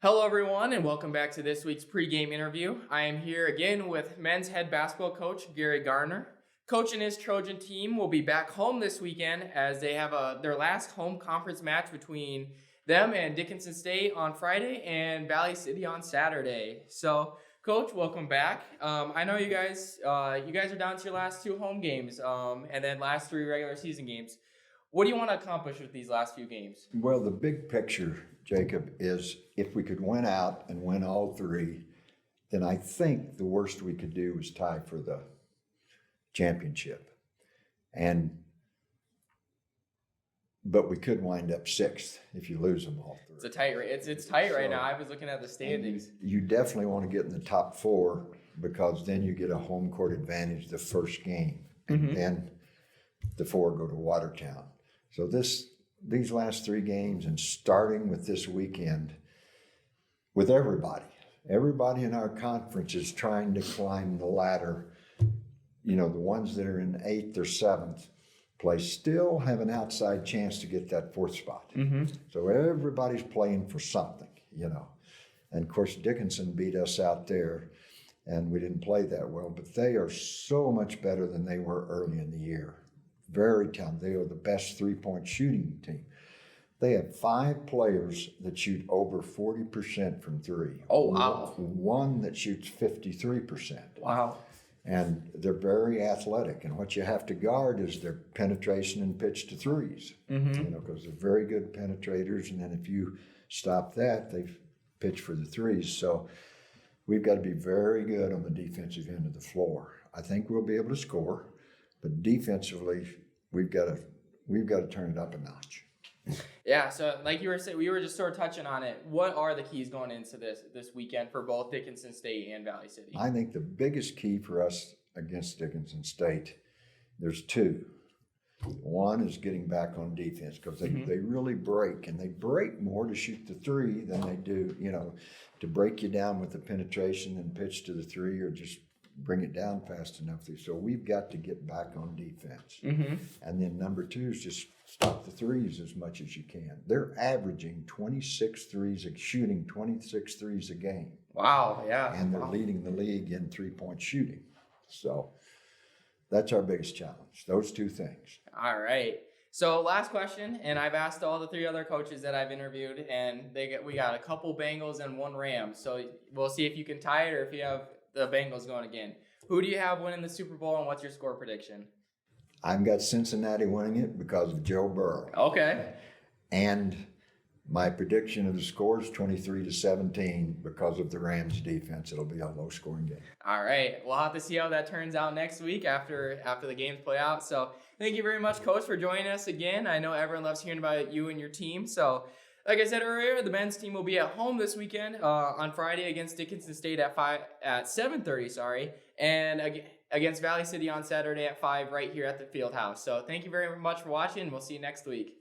Hello, everyone, and welcome back to this week's pregame interview. I am here again with men's head basketball coach Gary Garner. Coach and his Trojan team will be back home this weekend as they have their last home conference match between them and Dickinson State on Friday and Valley City on Saturday. So, Coach, welcome back. I know you guys are down to your last two home games and then last three regular season games. What do you want to accomplish with these last few games? Well, the big picture, Jacob, is if we could win out and win all three, then I think the worst we could do is tie for the championship. But we could wind up sixth if you lose them all three. It's a tight race. It's tight right now. I was looking at the standings. You definitely want to get in the top four because then you get a home court advantage the first game. And then the four go to Watertown. So these last three games and starting with this weekend with everybody in our conference is trying to climb the ladder. You know, the ones that are in 8th or 7th place still have an outside chance to get that 4th spot. So everybody's playing for something, you know. And of course, Dickinson beat us out there and we didn't play that well, but they are so much better than they were early in the year. Very talented. They are the best three-point shooting team. They have 5 players that shoot over 40% from three. Oh, wow. One that shoots 53%. Wow. And they're very athletic. And what you have to guard is their penetration and pitch to threes. You know, because they're very good penetrators. And then if you stop that, they pitch for the threes. So we've got to be very good on the defensive end of the floor. I think we'll be able to score. But defensively, we've got to turn it up a notch. Yeah, so like you were saying, we were just sort of touching on it. What are the keys going into this weekend for both Dickinson State and Valley City? I think the biggest key for us against Dickinson State, there's 2. One is getting back on defense because they really break, and they break more to shoot the three than they do, you know, to break you down with the penetration and pitch to the three or just bring it down fast enough. So we've got to get back on defense. And then number 2 is just stop the threes as much as you can. They're averaging 26 threes, shooting 26 threes a game. Wow, yeah. And they're leading the league in three-point shooting. So that's our biggest challenge, those 2 things. All right. So last question, and I've asked all the 3 other coaches that I've interviewed, and we got a couple Bengals and 1 Rams. So we'll see if you can tie it or if you have the Bengals going again. Who do you have winning the Super Bowl, and what's your score prediction? I've got Cincinnati winning it because of Joe Burrow. Okay. And my prediction of the score is 23-17 because of the Rams' defense. It'll be a low-scoring game. All right. We'll have to see how that turns out next week after the games play out. So thank you very much, Coach, for joining us again. I know everyone loves hearing about you and your team. So like I said earlier, the men's team will be at home this weekend on Friday against Dickinson State at 7:30, and against Valley City on Saturday at 5 right here at the Fieldhouse. So thank you very much for watching. We'll see you next week.